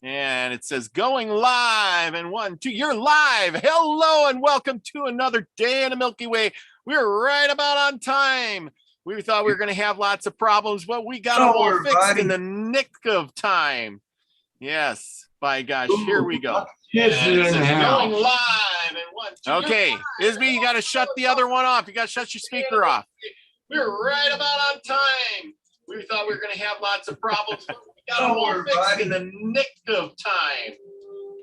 And it says going live and 1, 2, you're live. Hello and welcome to another day in the Milky Way. We're right about on time. We thought we were going to have lots of problems, but we got them all fixed in the nick of time. Yes, by gosh, here we go. Going live and 1, 2. Okay, Isby, you got to shut the other one off. You got to shut your speaker off. We're right about on time. We thought we were going to have lots of problems, but we got them all fixed in the nick of time.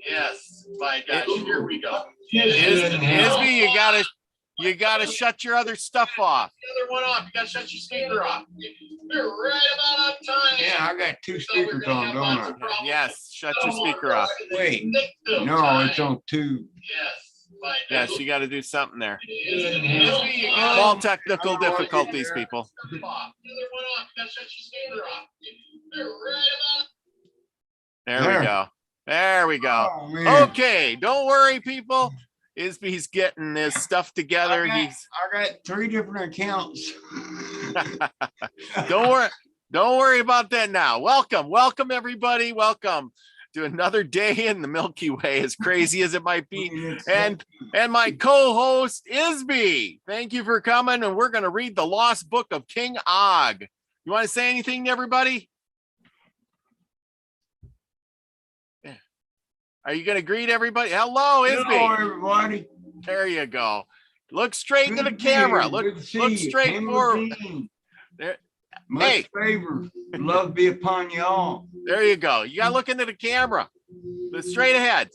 Yes, by gosh, here we go. Isby, you gotta shut your other stuff off. The other one off. You gotta shut your speaker off. We're right about on time. Yeah, I got two speakers on, don't I? Yes, shut your speaker off. Wait, no, it's on two. Yes, you got to do something there. All technical difficulties, people. There we go. There we go. Oh, okay, don't worry, people. Isby's getting this stuff together. I got 3 different accounts. Don't worry about that now. Welcome everybody. Welcome to another day in the Milky Way, as crazy as it might be. And my co-host Isby. Thank you for coming, and we're going to read the Lost Book of King Og. You want to say anything to everybody? Are you going to greet everybody? Hello, Isby. Hello, everybody. There you go. Look straight into the camera. Look straight forward. There. Much favor. Love be upon y'all. There you go. You got to look into the camera. Straight ahead.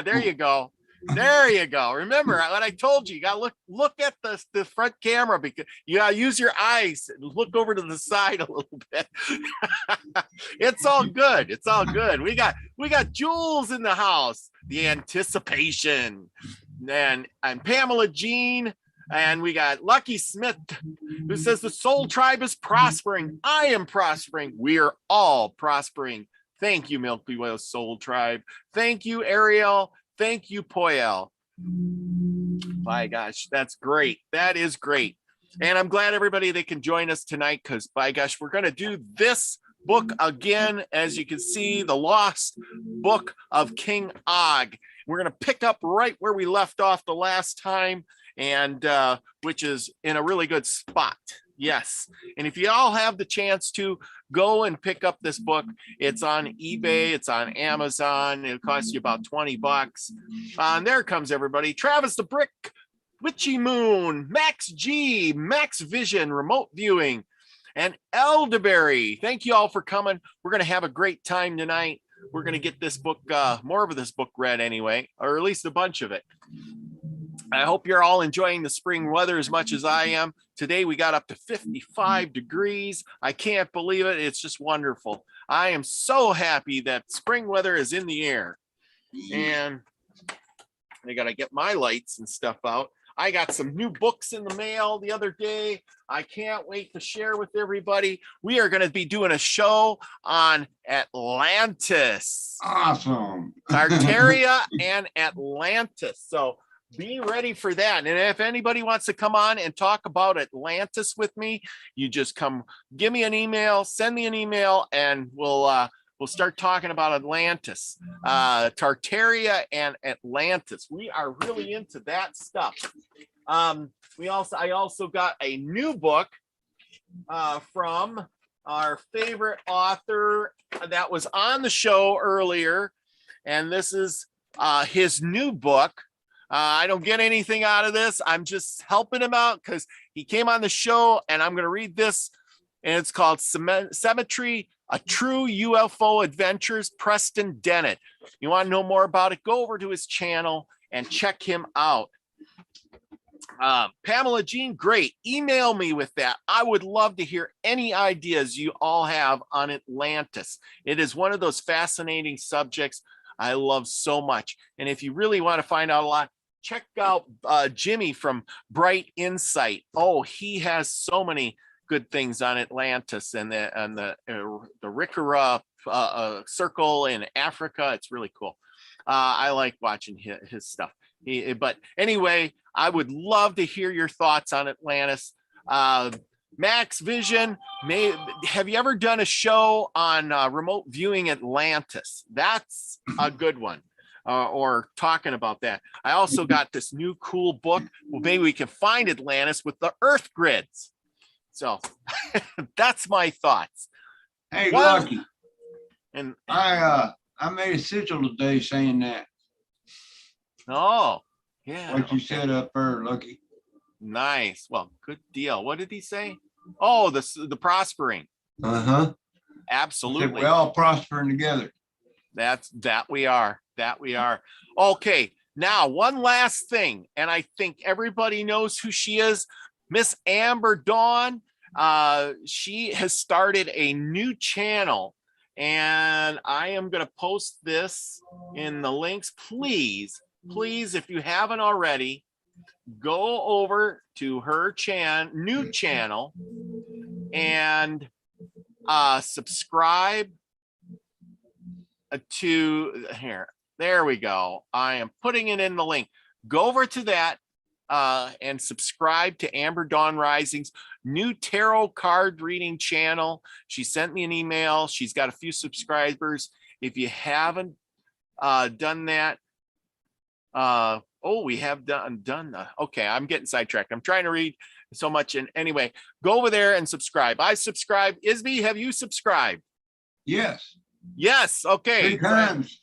There you go. There you go. Remember what I told you. You got to look at the front camera, because you got to use your eyes. Look over to the side a little bit. It's all good. It's all good. We got Jules in the house. The anticipation. And Pamela Jean. And we got Lucky Smith, who says the Soul Tribe is prospering. I am prospering. We are all prospering. Thank you, Milky Way Soul Tribe. Thank you, Ariel. Thank you, Poyel. My gosh, that's great. That is great. And I'm glad everybody that can join us tonight, because by gosh, we're going to do this book again. As you can see, the Lost Book of King Og. We're going to pick up right where we left off the last time, and which is in a really good spot. Yes. And if you all have the chance to go and pick up this book, it's on eBay, it's on Amazon. It'll cost you about $20. And there comes everybody. Travis the Brick, Witchy Moon, Max G, Max Vision, Remote Viewing, and Elderberry. Thank you all for coming. We're going to have a great time tonight. We're going to get this book, more of this book read anyway, or at least a bunch of it. I hope you're all enjoying the spring weather as much as I am. Today we got up to 55 degrees. I can't believe it. It's just wonderful. I am so happy that spring weather is in the air. And I got to get my lights and stuff out. I got some new books in the mail the other day. I can't wait to share with everybody. We are going to be doing a show on Atlantis. Awesome. Tartaria and Atlantis. So be ready for that. And if anybody wants to come on and talk about Atlantis with me, you just come, give me an email, send me an email, and we'll start talking about Atlantis, Tartaria and Atlantis. We are really into that stuff. I also got a new book from our favorite author that was on the show earlier. And this is his new book. I don't get anything out of this. I'm just helping him out because he came on the show, and I'm going to read this. And it's called Symmetry, A True UFO Adventures, Preston Dennett. You want to know more about it? Go over to his channel and check him out. Pamela Jean, great. Email me with that. I would love to hear any ideas you all have on Atlantis. It is one of those fascinating subjects I love so much. And if you really want to find out a lot, check out Jimmy from Bright Insight. Oh, he has so many good things on Atlantis and the Rikara circle in Africa. It's really cool. I like watching his stuff. But anyway, I would love to hear your thoughts on Atlantis. Max Vision, have you ever done a show on remote viewing Atlantis? That's a good one. Or talking about that. I also got this new cool book. Well, maybe we can find Atlantis with the Earth grids. So that's my thoughts. Hey, One- Lucky, And I made a sigil today saying that, oh, yeah. what you said up there, Lucky. Nice. Well, good deal. What did he say? Oh, the prospering. Uh-huh. Absolutely. We're all prospering together. That we are. Okay. Now, one last thing, and I think everybody knows who she is. Miss Amber Dawn. She has started a new channel, and I am going to post this in the links. Please, if you haven't already, go over to her new channel and subscribe to here. There we go. I am putting it in the link. Go over to that and subscribe to Amber Dawn Rising's new tarot card reading channel. She sent me an email. She's got a few subscribers. If you haven't done that, we have done. Okay, I'm getting sidetracked. I'm trying to read so much. And anyway, go over there and subscribe. I subscribe. Isby, have you subscribed? Yes. Yes. Okay. 3 times.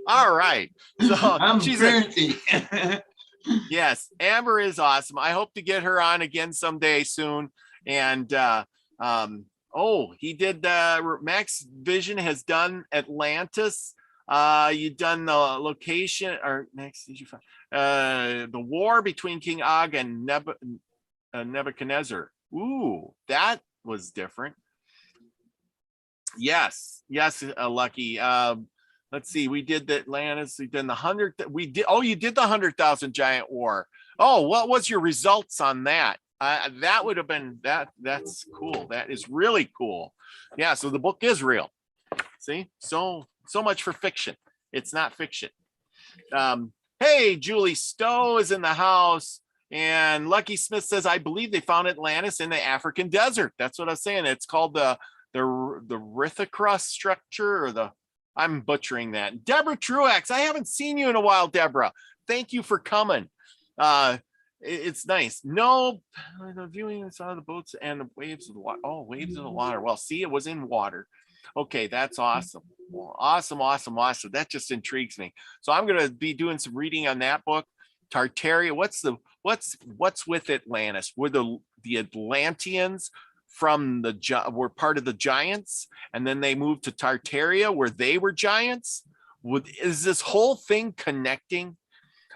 All right. So I'm she's crazy. yes, Amber is awesome. I hope to get her on again someday soon. And he did Max Vision has done Atlantis. You've done the location, or next did you find the war between King Og and Nebuchadnezzar. Ooh, that was different. Yes, Lucky. Let's see. We did the Atlantis. We did the 100. We did. Oh, you did the 100,000 giant war. Oh, what was your results on that? That would have been that. That's cool. That is really cool. Yeah. So the book is real. See, so much for fiction. It's not fiction. Hey, Julie Stowe is in the house. And Lucky Smith says, I believe they found Atlantis in the African desert. That's what I was saying. It's called the Rithacrus structure, or I'm butchering that. Deborah Truax, I haven't seen you in a while, Deborah. Thank you for coming. It's nice. No, the viewing saw the boats and the waves of the water. Oh, waves of the water. Well, see, it was in water. Okay, that's awesome. Well, awesome. That just intrigues me. So I'm going to be doing some reading on that book. Tartaria. What's with Atlantis? Were the Atlanteans were part of the giants, and then they moved to Tartaria where they were giants? Is this whole thing connecting?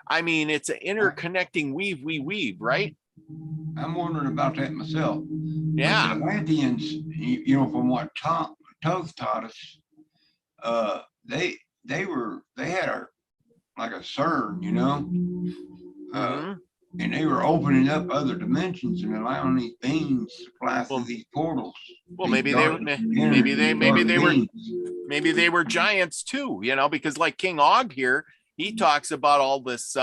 I mean, it's an interconnecting weave, right? I'm wondering about that myself. Yeah. The Atlanteans, from what Thoth taught us, they had like a CERN, and they were opening up other dimensions and allowing these beings to fly through these portals. Well, maybe they were giants too, because like King Og here, he talks about all this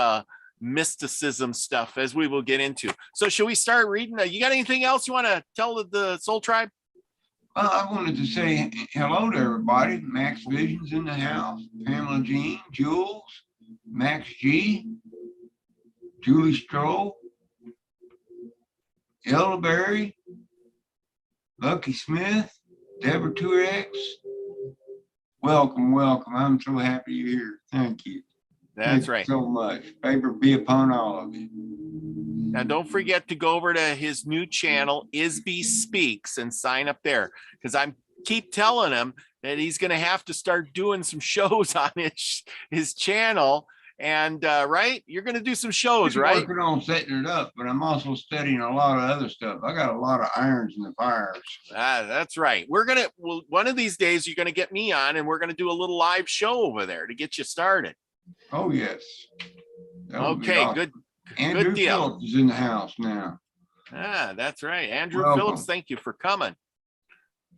mysticism stuff, as we will get into. So should we start reading? You got anything else you want to tell the Soul Tribe? Well, I wanted to say hello to everybody. Max Vision's in the house. Pamela Jean, Jules, Max G, Julie Stroll, Elderberry, Lucky Smith, Deborah Truax. Welcome. I'm so happy you're here. Thank you. That's right. So much. Favor be upon all of you. Now, don't forget to go over to his new channel, Isby Speaks, and sign up there, because I keep telling him that he's going to have to start doing some shows on his channel. And right, you're going to do some shows, right? I'm working on setting it up, but I'm also studying a lot of other stuff. I got a lot of irons in the fires. That's right. One of these days you're going to get me on, and we're going to do a little live show over there to get you started. Oh yes. Okay, awesome. Good. Andrew good deal. Phillips is in the house now. That's right. Andrew Phillips, thank you for coming.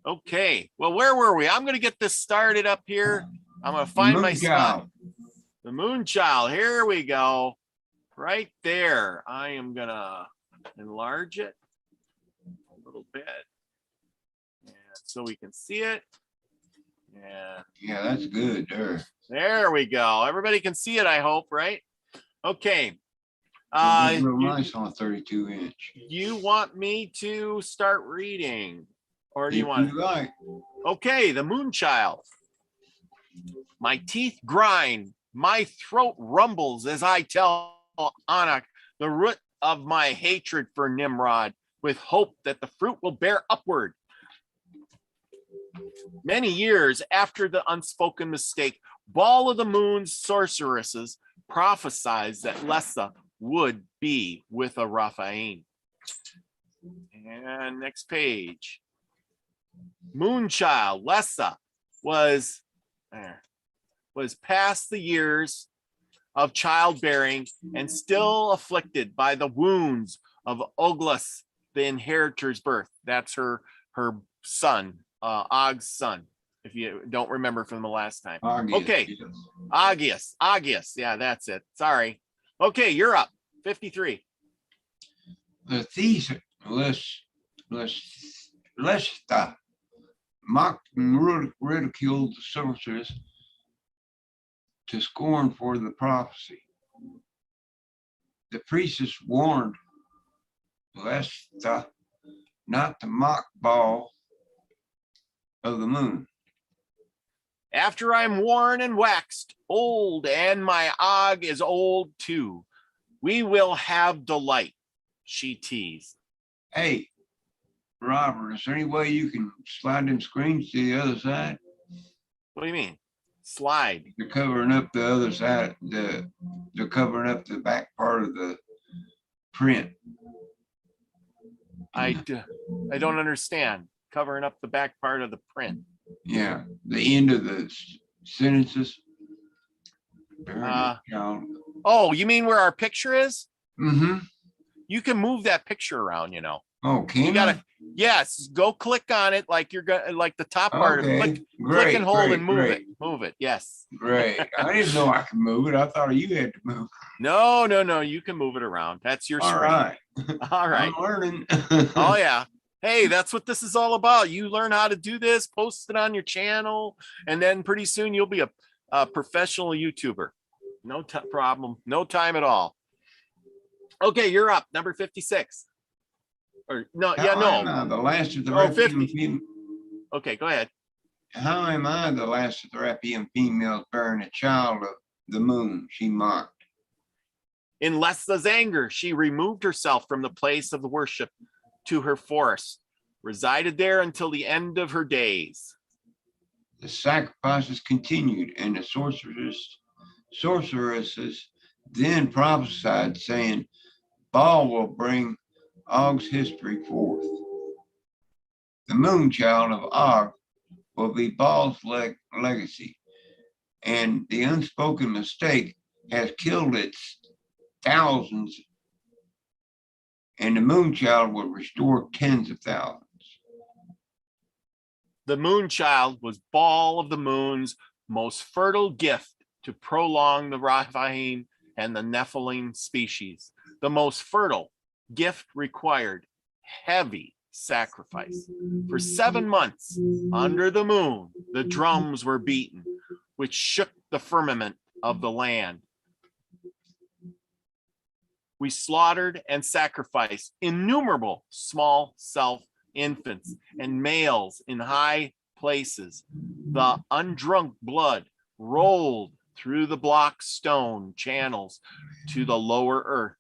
Okay. Well, where were we? I'm going to get this started up here. I'm going to find my spot. The Moonchild. Here we go. Right there. I am going to enlarge it. little bit. And so we can see it. Yeah. Yeah, that's good there. There we go. Everybody can see it, I hope, right? Okay. Real nice on a 32-inch. You want me to start reading? Or do you If want? you like. Okay, the Moonchild. My teeth grind, my throat rumbles as I tell Anak the root of my hatred for Nimrod, with hope that the fruit will bear upward. Many years after the unspoken mistake, Ball of the Moon's sorceresses prophesied that Lessa would be with a Raphaim. And next page. Moonchild, Lessa, was past the years of childbearing and still afflicted by the wounds of Oglas, the inheritor's birth. That's her son, Og's son, if you don't remember from the last time. Augias, Okay. yes. Augias. Yeah, that's it. Sorry. Okay, you're up. 53. The thieves, Lesta, mocked and ridiculed the sorceress to scorn for the prophecy. The priestess warned Lesta not to mock Ball of the Moon. After I'm worn and waxed old, and my Og is old too, we will have delight, she teased. Hey, Robert, is there any way you can slide them screens to the other side? What do you mean? Slide. They're covering up the other side, they're covering up the back part of the print. I don't understand. Covering up the back part of the print. Yeah, the end of the sentences. Oh, you mean where our picture is? Mm-hmm. You can move that picture around, you know. Oh, can You gotta, yes, go click on it like you're gonna, like the top part of it. Okay, Click and hold great, and move great. it. Move it. Yes. Great. I didn't know I could move it. I thought you had to move. No, you can move it around. That's your All screen. right. All right. I'm learning. Oh yeah. Hey, that's what this is all about. You learn how to do this, post it on your channel, and then pretty soon you'll be a professional YouTuber. No problem. No time at all. Okay, you're up. Number 56. Or no, yeah, How am I no. the last of the Oh, Rappian 50. Okay, go ahead. How am I the last of the Rappian females bearing a child of the moon? She mocked. In Lessa's anger, she removed herself from the place of worship to her forest, resided there until the end of her days. The sacrifices continued, and the sorceresses then prophesied, saying, Baal will bring Og's history forth. The moon child of Og will be Baal's legacy, and the unspoken mistake has killed its thousands, and the moon child will restore tens of thousands. The Moonchild was Ball of the Moon's most fertile gift to prolong the Raphaim and the Nephilim species. The most fertile gift required heavy sacrifice. For 7 months under the moon, the drums were beaten, which shook the firmament of the land. We slaughtered and sacrificed innumerable small self infants and males in high places. The undrunk blood rolled through the block stone channels to the lower earth.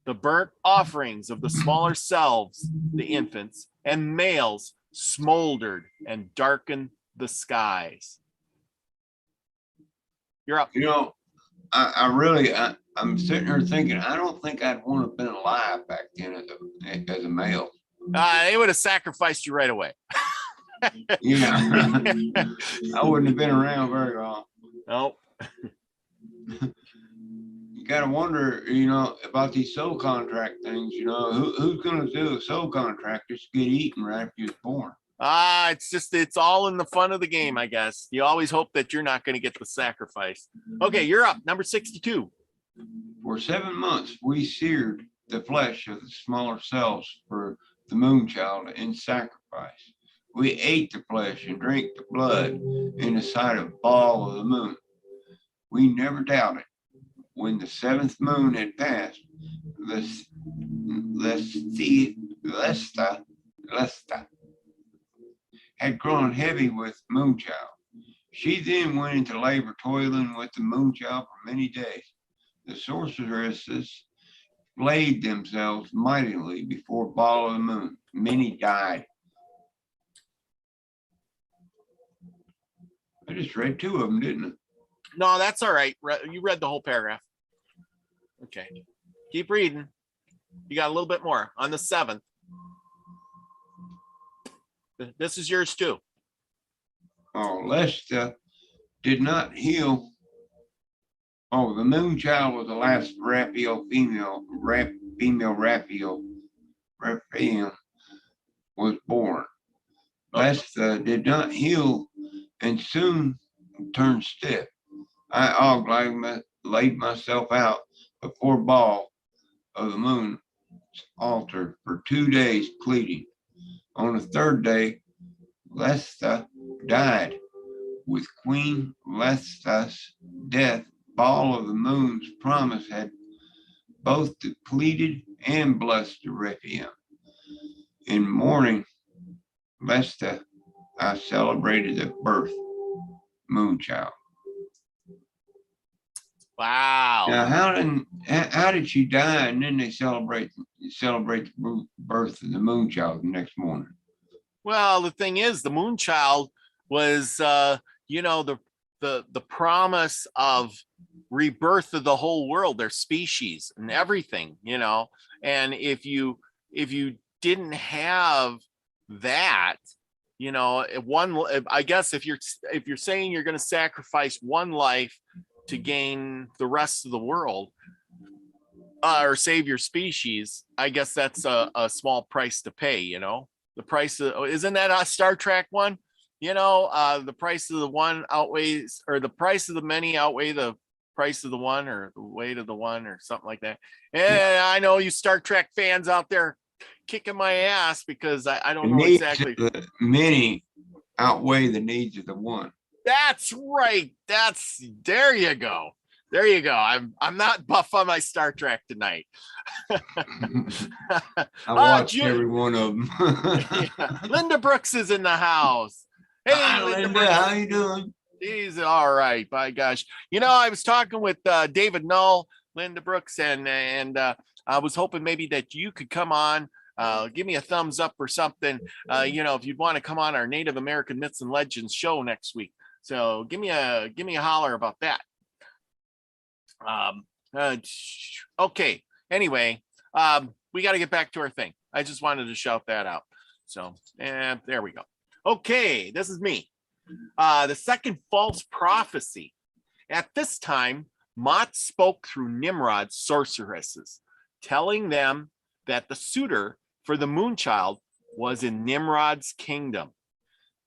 The burnt offerings of the smaller selves, the infants and males, smoldered and darkened the skies. You're up. You know, I'm sitting here thinking, I don't think I'd want to have been alive back then as a male. They would have sacrificed you right away. Yeah, I wouldn't have been around very long. Nope. You gotta wonder, about these soul contract things. Who's gonna do a soul contract just to get eaten right after you're born? It's all in the fun of the game, I guess. You always hope that you're not going to get the sacrifice. Okay, you're up. Number 62. For 7 months, we seared the flesh of the smaller cells for the moon child in sacrifice. We ate the flesh and drank the blood in the sight of Baal of the moon. We never doubted. When the seventh moon had passed, Lesta had grown heavy with Moonchild. She then went into labor, toiling with the Moonchild for many days. The sorceresses flayed themselves mightily before Baal of the moon. Many died. I just read two of them, didn't I? No, that's all right. You read the whole paragraph. Okay. Keep reading. You got a little bit more on the 7th. This is yours too. Oh, Lesta did not heal. Oh, the moon child was the last Raphael female Raphael was born. Lesta did not heal and soon turned stiff. I Og laid myself out before Baal of the moon altar for 2 days pleading. On the 3rd day, Lesta died. With Queen Lesta's death, Baal of the moon's promise had both depleted and blessed the Rephaim. In mourning Lesta, I celebrated the birth Moonchild. Wow. Now, how did she die? And then they celebrate the birth of the Moonchild the next morning. Well, the thing is, the Moonchild was, the promise of rebirth of the whole world, their species and everything, and if you didn't have that, I guess if you're saying you're going to sacrifice one life to gain the rest of the world, or save your species, I guess that's a small price to pay. The price of, isn't that a Star Trek one? The price of the one outweighs, or the price of the many outweigh the price of the one, or the weight of the one, or something like that. And I know you Star Trek fans out there kicking my ass because I don't know exactly. The many outweigh the needs of the one. That's right. There you go. I'm not buff on my Star Trek tonight. I watched every one of them. Yeah. Linda Brooks is in the house. Hey, hi, Linda, how you doing? He's all right. By gosh, I was talking with David Null, Linda Brooks, and I was hoping maybe that you could come on. Give me a thumbs up or something. If you'd want to come on our Native American Myths and Legends show next week. So give me a holler about that. Okay. Anyway, we got to get back to our thing. I just wanted to shout that out. So, and there we go. Okay, this is me. The second false prophecy. At this time, Mot spoke through Nimrod's sorceresses, telling them that the suitor for the Moonchild was in Nimrod's kingdom.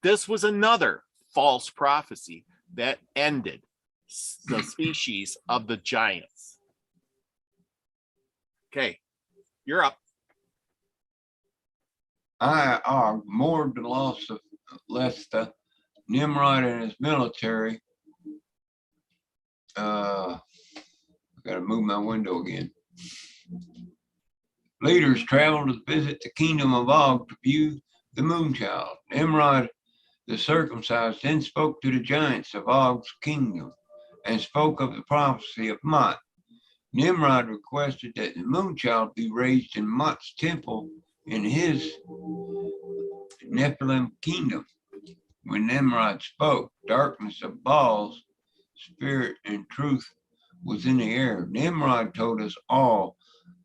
This was another false prophecy that ended the species of the giants. Okay, you're up. I mourned the loss of Lesta, Nimrod and his military. I gotta move my window again. Leaders traveled to visit the kingdom of Og to view the Moonchild. Nimrod, the circumcised, then spoke to the giants of Og's kingdom and spoke of the prophecy of Mot. Nimrod requested that the Moonchild be raised in Mot's temple in his Nephilim kingdom. When Nimrod spoke, darkness of Baal's spirit and truth was in the air. Nimrod told us all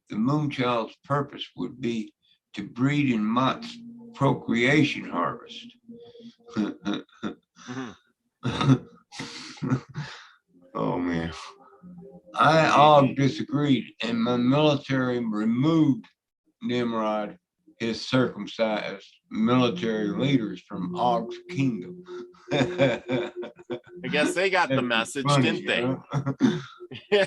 the Moonchild's purpose would be to breed in Mot's procreation harvest. Oh man. I all disagreed, and my military removed Nimrod, his circumcised military leaders from Og's kingdom. I guess they got the message, funny, didn't they?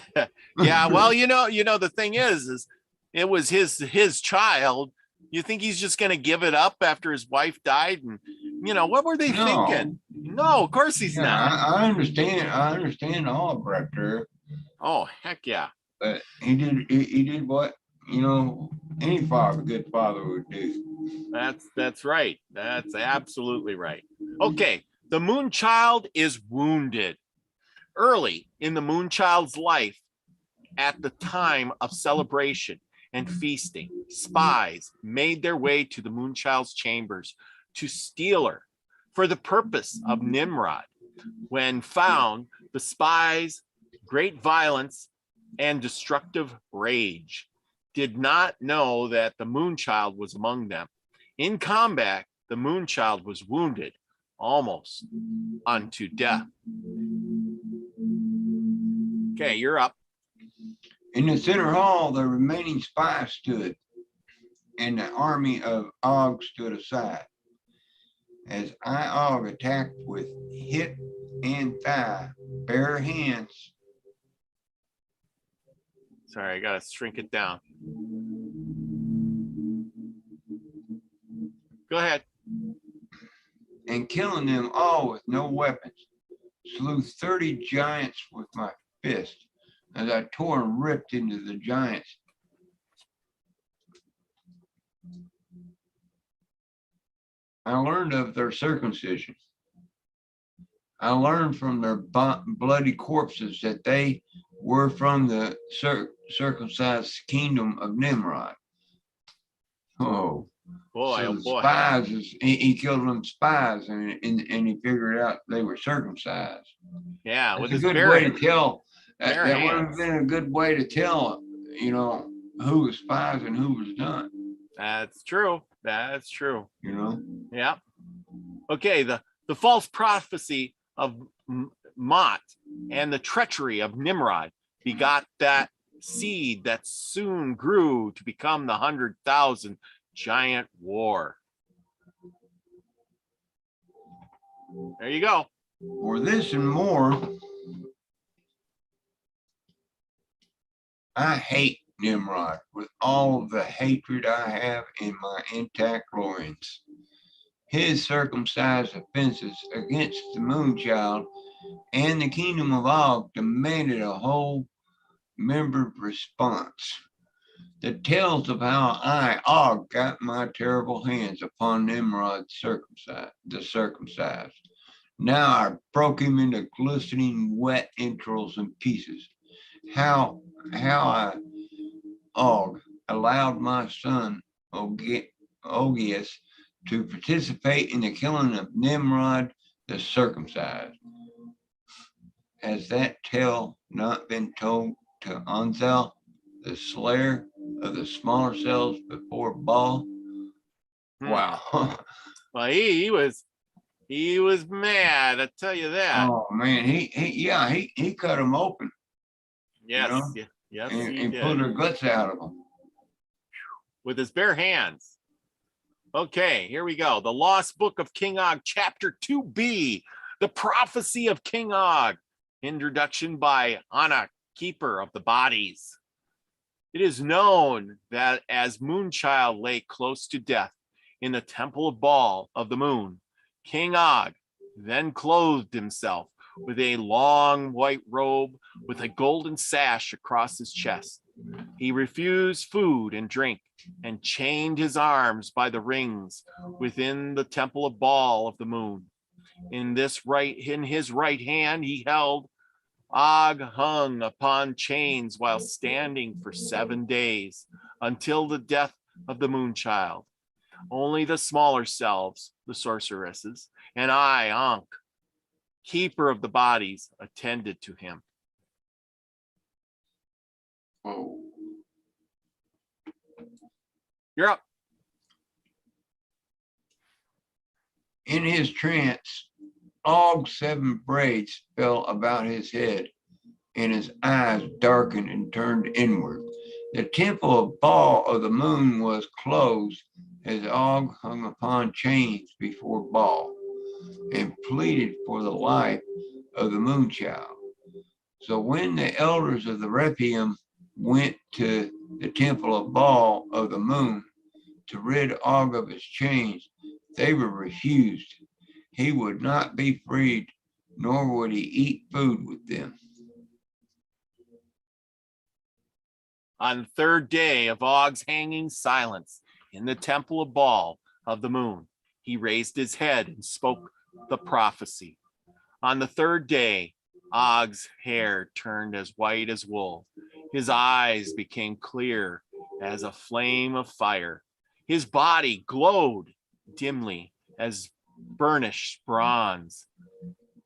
Yeah. Well, the thing is it was his child, You think he's just going to give it up after his wife died? And, what were they No. thinking? No, of course he's Yeah, not. I understand. I understand all right there, Oh, heck yeah. but he did what any father, good father, would do. That's right. That's absolutely right. Okay, the moon child is wounded. Early in the moon child's life, at the time of celebration and feasting, spies made their way to the moon child's chambers to steal her for the purpose of Nimrod. When found, the spies' great violence and destructive rage did not know that the moon child was among them. In combat, the moon child was wounded almost unto death. Okay, you're up. In the center hall, the remaining spies stood, and the army of Og stood aside. As Og attacked with hip and thigh, bare hands. Sorry, I gotta shrink it down. Go ahead. And killing them all with no weapons, slew 30 giants with my fist, as I tore and ripped into the giants. I learned of their circumcision. I learned from their bloody corpses that they were from the circumcised kingdom of Nimrod. Oh, boy, so oh the boy. spies, he killed them spies, and he figured out they were circumcised. Yeah, That's with a his good bare, way to tell. bare That would have hands. been a good way to tell, who was spies and who was not. That's true. That's true. Yeah. Okay, the false prophecy of Mot and the treachery of Nimrod begot that seed that soon grew to become the 100,000 giant war. There you go. For this and more, I hate Nimrod with all the hatred I have in my intact loins. His circumcised offenses against the moon child and the kingdom of Og demanded a whole membered response. The tales of how I, Og, got my terrible hands upon Nimrod the circumcised. Now I broke him into glistening wet entrails and pieces. How I, Og, allowed my son Ogias to participate in the killing of Nimrod the circumcised. Has that tale not been told to Anzel, the slayer of the smaller cells before Baal? Wow. Well, he was mad, I tell you that. Oh man, he cut them open. Yes, yes, and pulled their guts out of them with his bare hands. Okay, here we go. The Lost Book of King Og, Chapter 2b, The Prophecy of King Og. Introduction by Anak, Keeper of the Bodies. It is known that as Moonchild lay close to death in the temple of Baal of the moon, King Og then clothed himself with a long white robe with a golden sash across his chest. He refused food and drink and chained his arms by the rings within the temple of Baal of the moon. In his right hand he held Og hung upon chains while standing for 7 days until the death of the moon child. Only the smaller selves, the sorceresses, and I, Ankh, keeper of the bodies, attended to him. Oh. You're up. In his trance, Og's 7 braids fell about his head, and his eyes darkened and turned inward. The temple of Baal of the moon was closed as Og hung upon chains before Baal and pleaded for the life of the moon child. So when the elders of the Rephaim went to the temple of Baal of the moon to rid Og of his chains, they were refused. He would not be freed, nor would he eat food with them. On the third day of Og's hanging silence in the temple of Baal of the moon, he raised his head and spoke the prophecy. On the third day, Og's hair turned as white as wool. His eyes became clear as a flame of fire. His body glowed dimly as burnished bronze.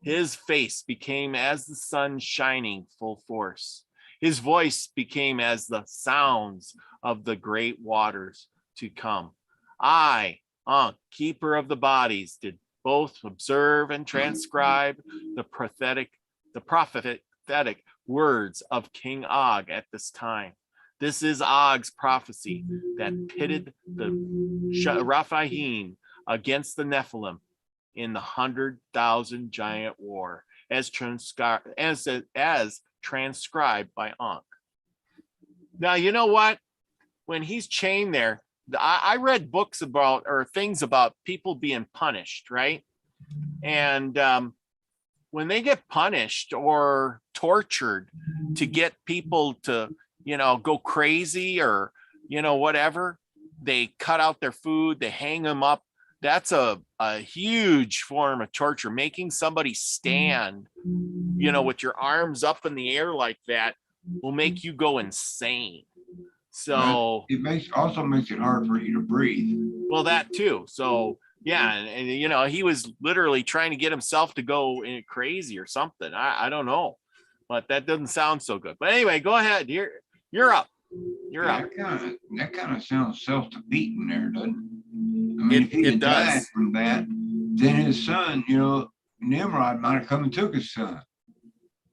His face became as the sun shining full force. His voice became as the sounds of the great waters to come. I, keeper of the bodies, did both observe and transcribe the prophetic words of King Og at this time. This is Og's prophecy that pitted the Rephaim against the Nephilim in the 100,000 giant war, as transcribed by Ankh. Now, you know what? When he's chained there, I read books about, or things about people being punished, right? And when they get punished or tortured to get people to, go crazy or, whatever, they cut out their food, they hang them up. That's a huge form of torture. Making somebody stand, with your arms up in the air like that will make you go insane. So it also makes it hard for you to breathe. Well, that too. So yeah, and he was literally trying to get himself to go crazy or something. I don't know, but that doesn't sound so good. But anyway, go ahead. You're up. You're up. That kind of sounds self-defeating there, doesn't it? I mean, if he had died from that, then his son, Nimrod might have come and took his son.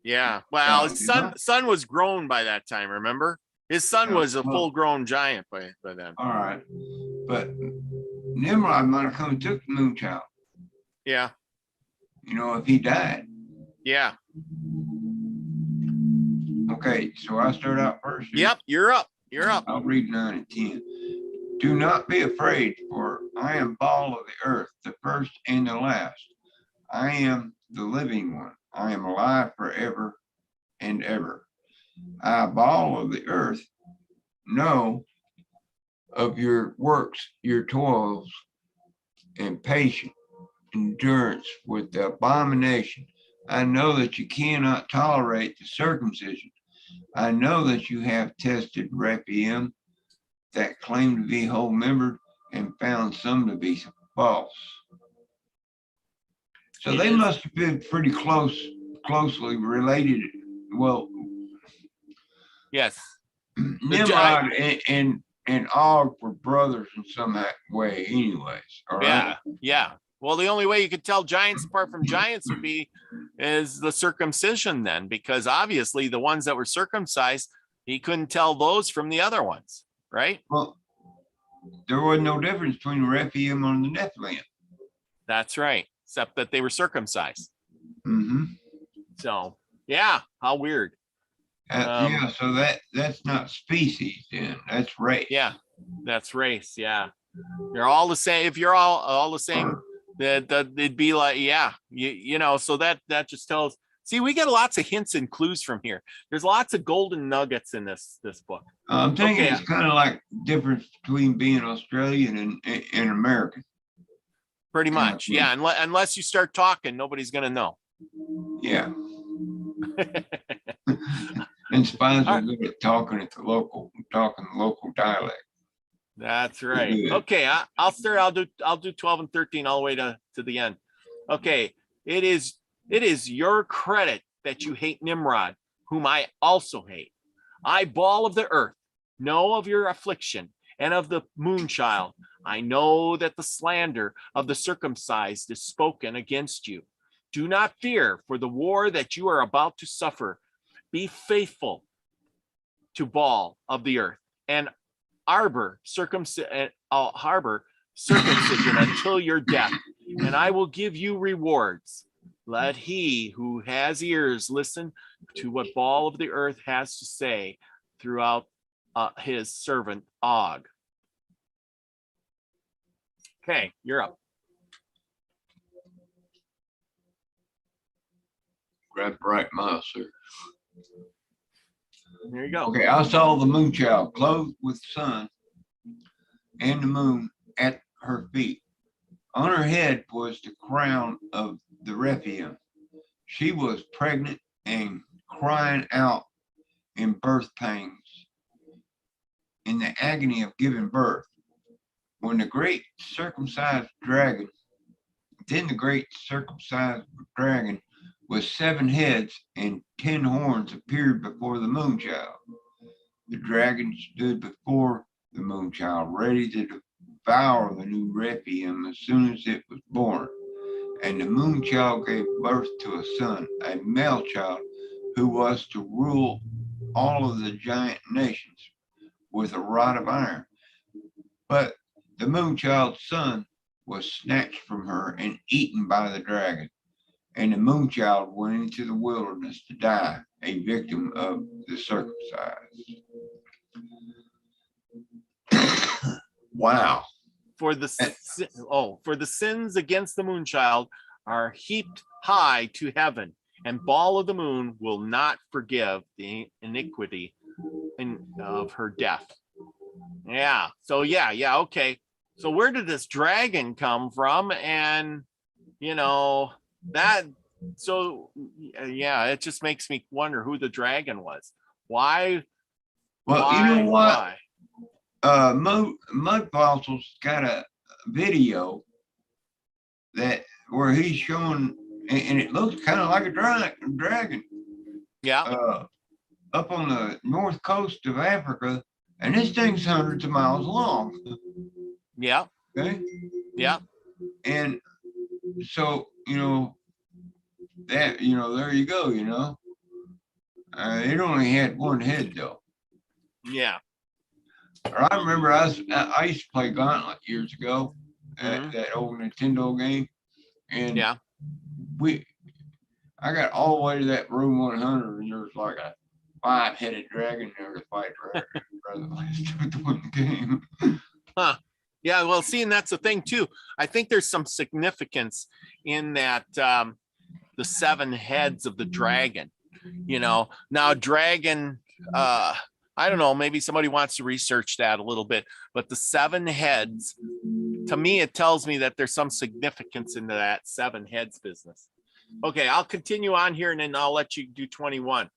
Yeah. Well, his son was grown by that time, remember? His son was a full-grown giant by then. All right. But Nimrod might have come and took the moon child. Yeah. If he died. Yeah. Okay, so I start out first. Yep, you're up. You're up. I'll read 9 and 10. Do not be afraid, for I am Baal of the earth, the first and the last. I am the living one. I am alive forever and ever. I, Baal of the earth, know of your works, your toils, and patient endurance with the abomination. I know that you cannot tolerate the circumcision. I know that you have tested Rephaim that claim to be whole-membered and found some to be false. So they must have been pretty closely related. Well, yes. Nimrod and Og were brothers in some way anyways. All right? Yeah. Well, the only way you could tell giants apart from giants is the circumcision then, because obviously the ones that were circumcised, he couldn't tell those from the other ones, right? Well, there was no difference between Rephaim and the Nephilim. That's right, except that they were circumcised. Mm-hmm. So, yeah, how weird. So that's not species then, that's race. Yeah, that's race, yeah. They're all the same. If you're all the same, that it'd be like, yeah, so that just tells. See, we get lots of hints and clues from here. There's lots of golden nuggets in this book. I'm thinking it's kind of like difference between being Australian and American. Pretty much, yeah. Unless you start talking, nobody's gonna know. Yeah. And spies are good at talking local dialect. That's right. Okay, I'll start. I'll do 12 and 13 all the way to the end. Okay, it is your credit that you hate Nimrod, whom I also hate. I, Baal of the earth, know of your affliction and of the moon child. I know that the slander of the circumcised is spoken against you. Do not fear for the war that you are about to suffer. Be faithful to Baal of the earth and harbor circumcision until your death, and I will give you rewards. Let he who has ears listen to what Baal of the earth has to say throughout his servant Og. Okay, you're up. Grab the right mouse, sir. There you go. Okay, I saw the moon child clothed with sun and the moon at her feet. On her head was the crown of the Rephaim. She was pregnant and crying out in birth pangs, in the agony of giving birth. When the great circumcised dragon, then the great circumcised dragon with 7 heads and 10 horns appeared before the moon child. The dragon stood before the moon child, ready to devour the new Rephaim as soon as it was born. And the moon child gave birth to a son, a male child, who was to rule all of the giant nations with a rod of iron. But the moon child's son was snatched from her and eaten by the dragon. And the moon child went into the wilderness to die, a victim of the circumcised. Wow. For the sins against the moon child are heaped high to heaven, and Baal of the moon will not forgive the iniquity of her death. Yeah. So yeah. Okay. So where did this dragon come from? And that. So yeah, it just makes me wonder who the dragon was. Why? Well, you know what? Mud Fossils got a video where he's showing, and it looks kind of like a dragon. Yeah. Up on the north coast of Africa, and this thing's hundreds of miles long. Yeah. Okay. Yeah. And so that there you go. It only had 1 head though. Yeah. I remember I used to play Gauntlet years ago at that old Nintendo game, and yeah, I got all the way to that room 100, and there was like a 5-headed dragon there to fight rather to win the game. Huh. Yeah. Well, see, and that's the thing too. I think there's some significance in that the 7 heads of the dragon. Now dragon. I don't know, maybe somebody wants to research that a little bit, but the 7 heads, to me, it tells me that there's some significance into that 7 heads business. Okay, I'll continue on here and then I'll let you do 21.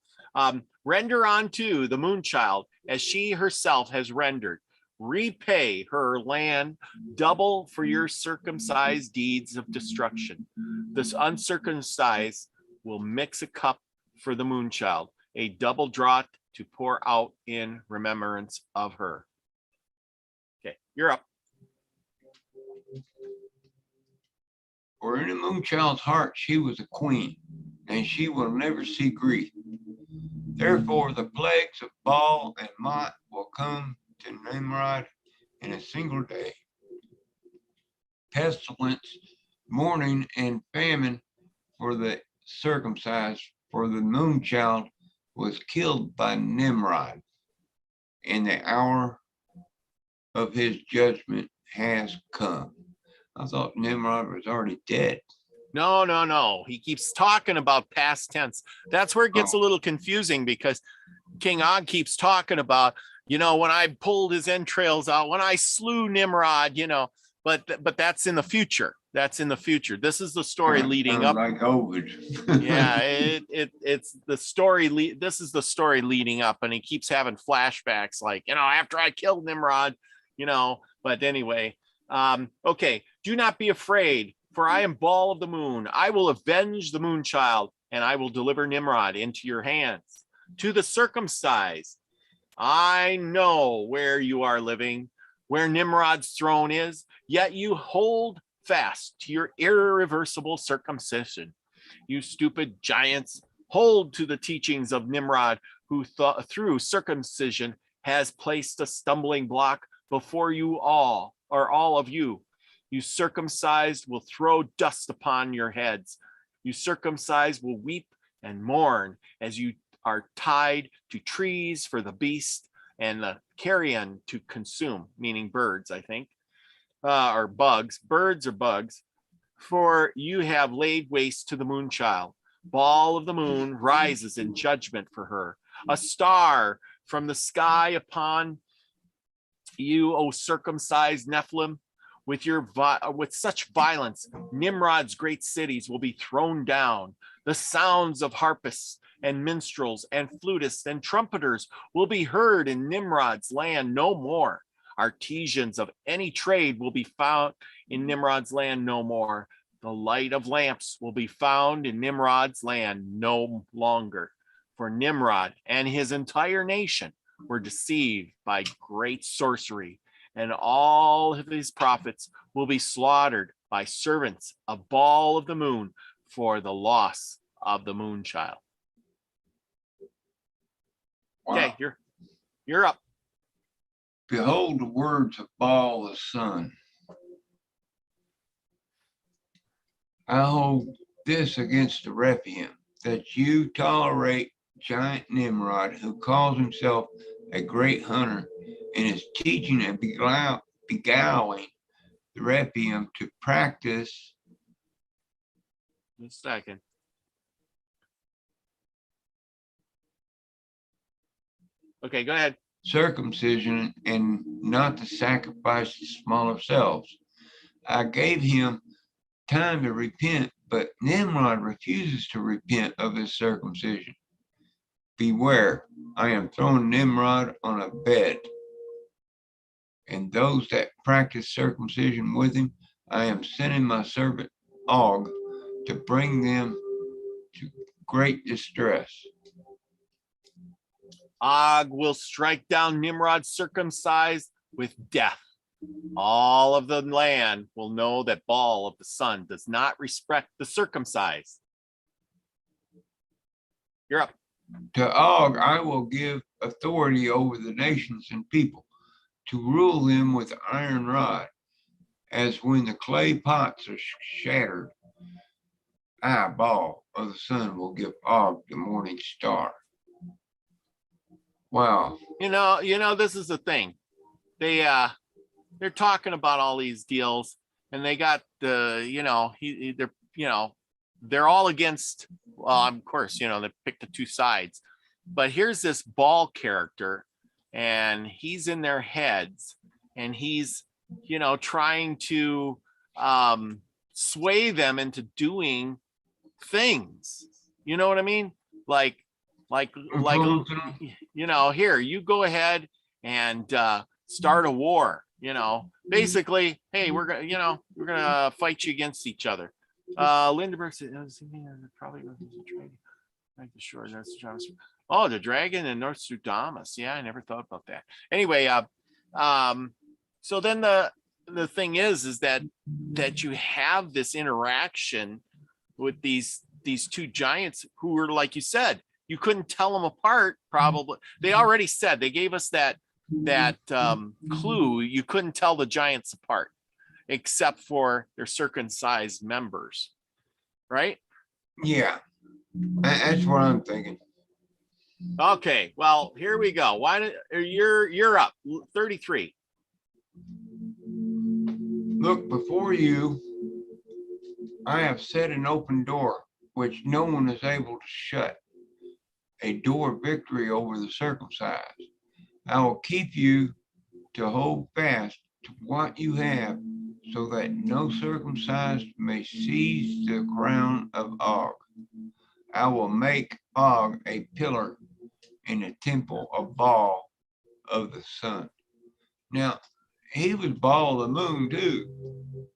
Render unto the moon child as she herself has rendered. Repay her land double for your circumcised deeds of destruction. This uncircumcised will mix a cup for the moon child, a double draught to pour out in remembrance of her. Okay, you're up. For in the moon child's heart she was a queen, and she will never see grief. Therefore the plagues of Baal and Mot will come to Nimrod in a single day. Pestilence, mourning, and famine for the circumcised, for the moon child was killed by Nimrod, and the hour of his judgment has come. I thought Nimrod was already dead. No. He keeps talking about past tense. That's where it gets a little confusing, because King Og keeps talking about, when I pulled his entrails out, when I slew Nimrod, but that's in the future. That's in the future. This is the story leading up. Like Ovid. Yeah, it's the story. This is the story leading up, and he keeps having flashbacks, like after I killed Nimrod, But anyway, okay. Do not be afraid, for I am Baal of the moon. I will avenge the moon child, and I will deliver Nimrod into your hands. To the circumcised, I know where you are living, where Nimrod's throne is. Yet you hold fast to your irreversible circumcision. You stupid giants, hold to the teachings of Nimrod, who through circumcision has placed a stumbling block before you all, or all of you. You circumcised will throw dust upon your heads. You circumcised will weep and mourn as you are tied to trees for the beast and the carrion to consume, meaning birds, I think. or bugs, birds or bugs, for you have laid waste to the moon child. Ball of the moon rises in judgment for her. A star from the sky upon you, O circumcised Nephilim, with such violence, Nimrod's great cities will be thrown down. The sounds of harpists and minstrels and flutists and trumpeters will be heard in Nimrod's land no more. Artisans of any trade will be found in Nimrod's land no more. The light of lamps will be found in Nimrod's land no longer. For Nimrod and his entire nation were deceived by great sorcery, and all of his prophets will be slaughtered by servants of Baal of the moon for the loss of the moon child. Wow. Okay, you're up. Behold the words of Baal the sun. I hold this against the Rephaim, that you tolerate giant Nimrod, who calls himself a great hunter and is teaching and beguiling the Rephaim to practice. A second. Okay, go ahead. Circumcision and not to sacrifice the smaller selves. I gave him time to repent, but Nimrod refuses to repent of his circumcision. Beware, I am throwing Nimrod on a bed, and those that practice circumcision with him, I am sending my servant Og to bring them to great distress. Og will strike down Nimrod circumcised with death. All of the land will know that Baal of the sun does not respect the circumcised. You're up. To Og, I will give authority over the nations and people to rule them with iron rod, as when the clay pots are shattered. I, Baal of the sun, will give Og the morning star. Wow. You know, this is the thing. They're talking about all these deals, and they got they're all against. Well, of course, they picked the two sides, but here's this Baal character, and he's in their heads, and he's trying to sway them into doing things. You know what I mean? Like here, you go ahead and start a war. Basically, hey, we're gonna fight you against each other. Lindenberg said, probably like the shore. That's oh, the dragon and Nostradamus. Yeah, I never thought about that. Anyway, so then the thing is that you have this interaction with these two giants who were, like you said, you couldn't tell them apart. Probably they already said, they gave us that clue. You couldn't tell the giants apart except for their circumcised members, right? Yeah, that's what I'm thinking. Okay, well, here we go. You're up. 33. Look, before you, I have set an open door, which no one is able to shut, a door of victory over the circumcised. I will keep you to hold fast to what you have, so that no circumcised may seize the crown of Og. I will make Og a pillar in the temple of Baal of the sun. Now, he was Baal of the moon too.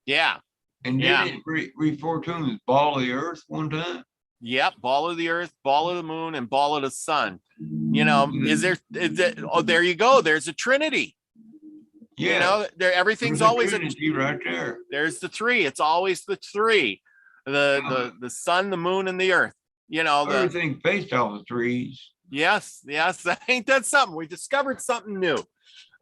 Yeah. And didn't it refer to him as Baal of the earth one time? Yep, Baal of the earth, Baal of the moon, and Baal of the sun. Is there? Oh, there you go. There's a trinity. Yeah. Everything's always a trinity right there. There's the three. It's always the three. The sun, the moon, and the earth. Everything based off the trees. Yes. Ain't that something? We discovered something new.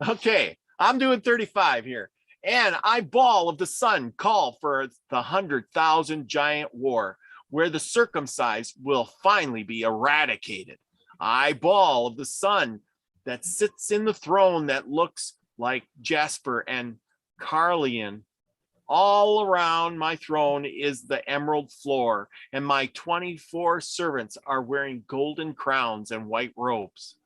Okay, I'm doing 35 here. And I, Baal of the sun, call for the 100,000 giant war, where the circumcised will finally be eradicated. I, Baal of the sun, that sits in the throne that looks like jasper and Carlion. All around my throne is the emerald floor, and my 24 servants are wearing golden crowns and white robes.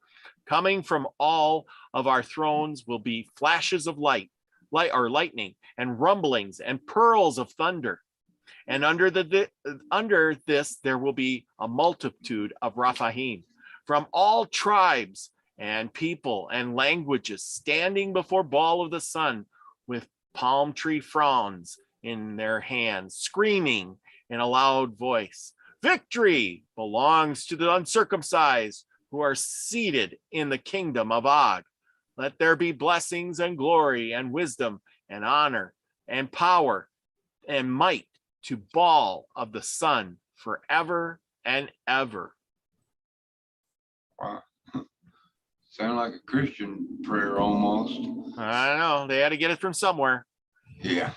Coming from all of our thrones will be flashes of lightning, and rumblings and pearls of thunder. And under this there will be a multitude of Raphaim from all tribes and people and languages, standing before Baal of the sun with palm tree fronds in their hands, screaming in a loud voice, "Victory belongs to the uncircumcised who are seated in the kingdom of Og. Let there be blessings and glory and wisdom and honor and power and might to Baal of the sun forever and ever." Wow. Sound like a Christian prayer almost. I don't know. They had to get it from somewhere. Yeah.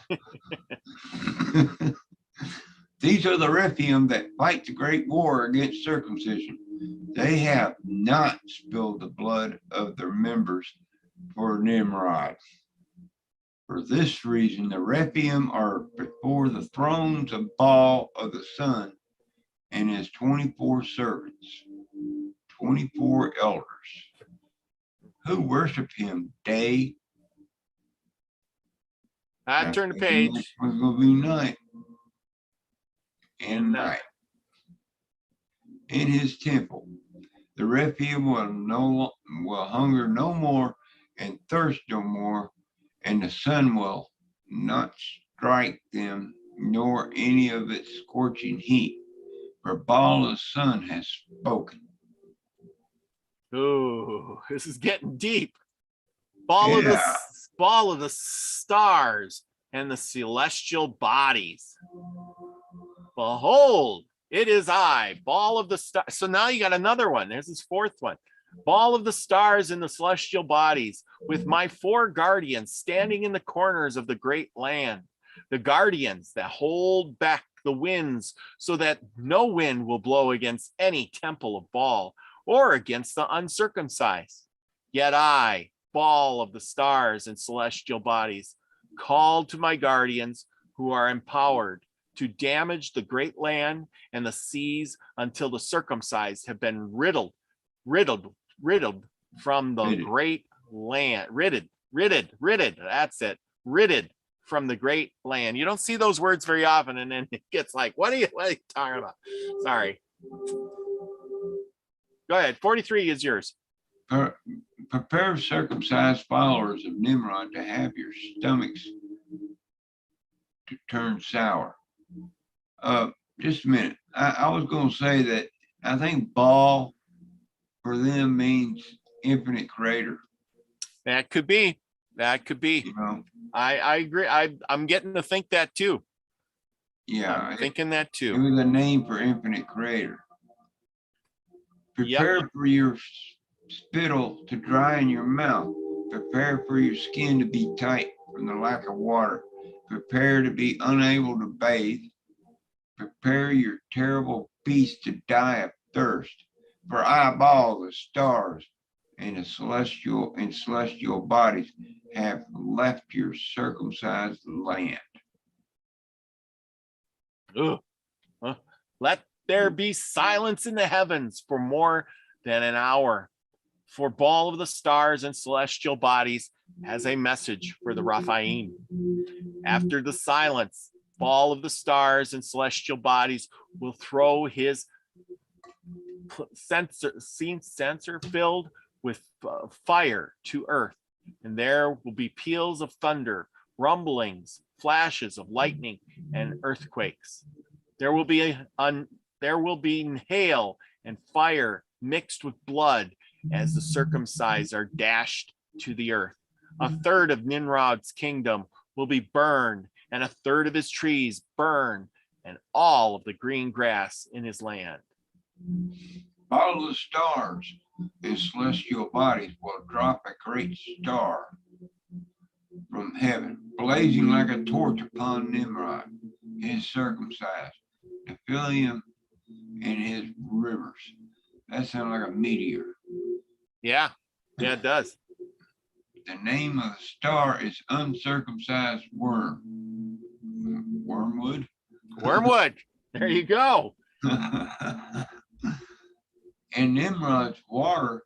These are the Rephaim that fight the great war against circumcision. They have not spilled the blood of their members for Nimrod. For this reason, the Rephaim are before the thrones of Baal of the sun and his 24 servants, 24 elders, who worship him day. I turn the page. It's going to be night and night. In his temple, the Rephaim will hunger no more and thirst no more, and the sun will not strike them, nor any of its scorching heat, for Baal the sun has spoken. Ooh, this is getting deep. Ball of the stars and the celestial bodies. Behold, it is I, Ball of the stars. So now you got another one. There's this fourth one. Ball of the stars and the celestial bodies, with my 4 guardians standing in the corners of the great land. The guardians that hold back the winds so that no wind will blow against any temple of Baal or against the uncircumcised. Yet I, Baal of the stars and celestial bodies, called to my guardians who are empowered to damage the great land and the seas until the circumcised have been riddled from the great land. Ridded, that's it. Ridded from the great land. You don't see those words very often, and then it gets like, what are you talking about? Sorry. Go ahead. 43 is yours. Prepare circumcised followers of Nimrod to have your stomachs to turn sour. Just a minute. I was going to say that I think Baal for them means infinite creator. That could be. You know? I agree. I'm getting to think that too. Yeah. I'm thinking that It too. was a name for infinite creator. Prepare for your spittle to dry in your mouth. Prepare for your skin to be tight from the lack of water. Prepare to be unable to bathe. Prepare your terrible beast to die of thirst. For I, Baal the stars and the celestial bodies have left your circumcised land. Ugh. Let there be silence in the heavens for more than an hour. For Baal of the stars and celestial bodies has a message for the Raphaim. After the silence, Baal of the stars and celestial bodies will throw his censer filled with fire to earth, and there will be peals of thunder, rumblings, flashes of lightning, and earthquakes. There will be hail and fire mixed with blood as the circumcised are dashed to the earth. A third of Nimrod's kingdom will be burned, and a third of his trees burned, and all of the green grass in his land. All the stars and celestial bodies will drop a great star from heaven, blazing like a torch upon Nimrod, his circumcised, to fill him and his rivers. That sounds like a meteor. Yeah, it does. the name of the star is uncircumcised worm. Wormwood. Wormwood. There you go. And Nimrod's water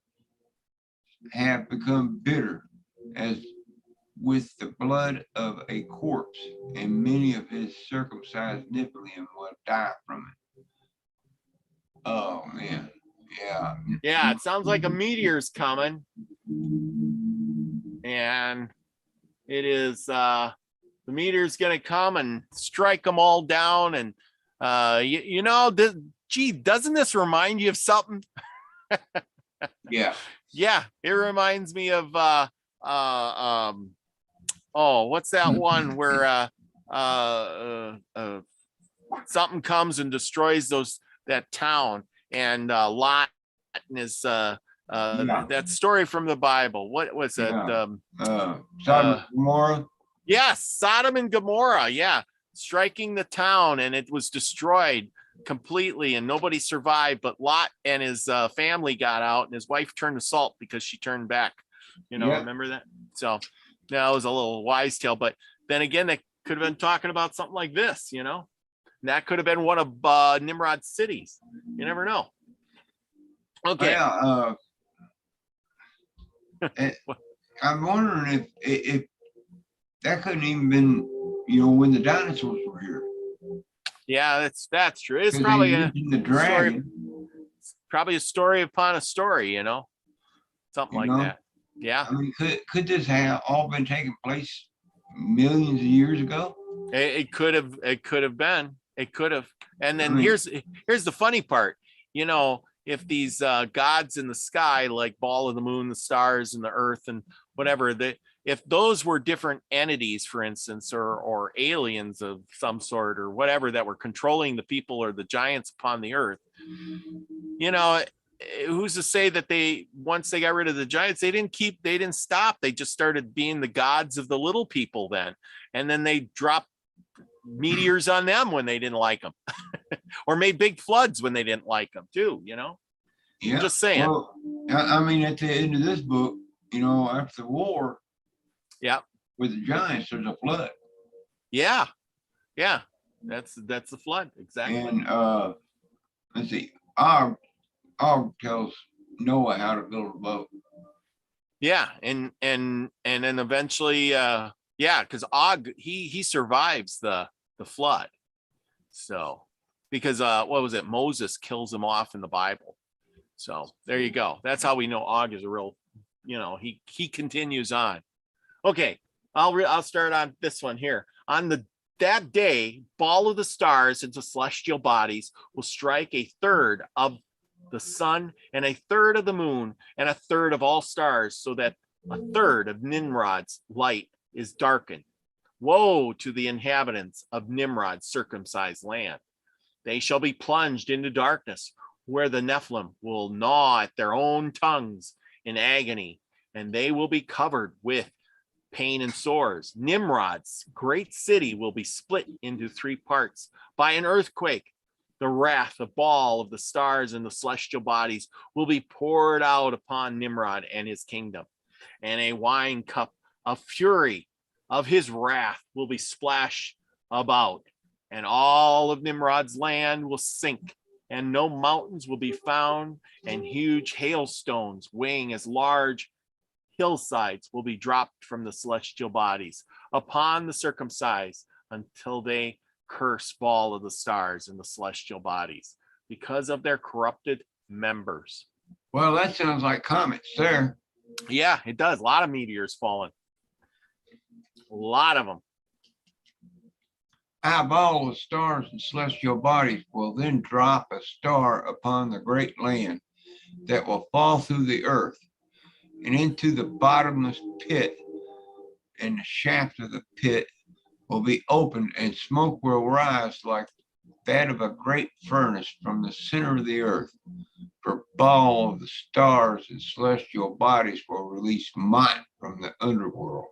have become bitter as with the blood of a corpse, and many of his circumcised Nephilim will die from it. Oh man, yeah. Yeah, it sounds like a meteor's coming. And it is the meteor's gonna come and strike them all down. And you know, gee, doesn't this remind you of something? Yeah. Yeah, it reminds me of oh, what's that one where something comes and destroys that town, and Lot and his that story from the Bible. What was it? Yeah. Sodom and Gomorrah. Yes, Sodom and Gomorrah. Yeah, striking the town, and it was destroyed completely, and nobody survived. But Lot and his family got out, and his wife turned to salt because she turned back. You know, Yeah. remember that? So that was a little wise tale. But then again, they could have been talking about something like this. You know, and that could have been one of Nimrod's cities. You never know. Okay. Yeah. I'm wondering if that couldn't even been, you know, when the dinosaurs were here. Yeah, that's true. It's 'Cause probably they a mentioned the dragon. probably a story upon a story, you know, something You like know? that. Yeah, I mean, could this have all been taking place millions of years ago? it could have. It could have been. It could have. And then I mean- here's the funny part. You know, if these gods in the sky, like Ball of the Moon, the stars, and the Earth, and whatever, if those were different entities, for instance, or aliens of some sort or whatever that were controlling the people or the giants upon the earth, you know, who's to say that once they got rid of the giants, they didn't stop. They just started being the gods of the little people then. And then they dropped meteors on them when they didn't like them or made big floods when they didn't like them too, you know? Yeah. Just saying. Well, I mean, at the end of this book, you know, after the war, Yeah. with the giants, there's a flood. Yeah. Yeah. That's the flood. Exactly. And let's see, Og tells Noah how to build a boat. Yeah. And then eventually, yeah, because Og, he survives the flood. So because what was it? Moses kills him off in the Bible. So there you go. That's how we know Og is a real, you know, he continues on. Okay, I'll start on this one here. On that day, Ball of the stars into celestial bodies will strike a third of the sun and a third of the moon and a third of all stars, so that a third of Nimrod's light is darkened. Woe to the inhabitants of Nimrod's circumcised land. They shall be plunged into darkness, where the Nephilim will gnaw at their own tongues in agony, and they will be covered with pain and sores. Nimrod's great city will be split into 3 parts by an earthquake. The wrath of Baal of the stars and the celestial bodies will be poured out upon Nimrod and his kingdom, and a wine cup of fury of his wrath will be splashed about, and all of Nimrod's land will sink, and no mountains will be found, and huge hailstones weighing as large hillsides will be dropped from the celestial bodies upon the circumcised, until they curse Baal of the stars and the celestial bodies because of their corrupted members. Well, that sounds like comets there. Yeah, it does. A lot of meteors falling. A lot of them. Eyeball of stars and celestial bodies will then drop a star upon the great land that will fall through the earth and into the bottomless pit, and the shaft of the pit will be opened, and smoke will rise like that of a great furnace from the center of the earth. For Baal of the stars and celestial bodies will release might from the underworld.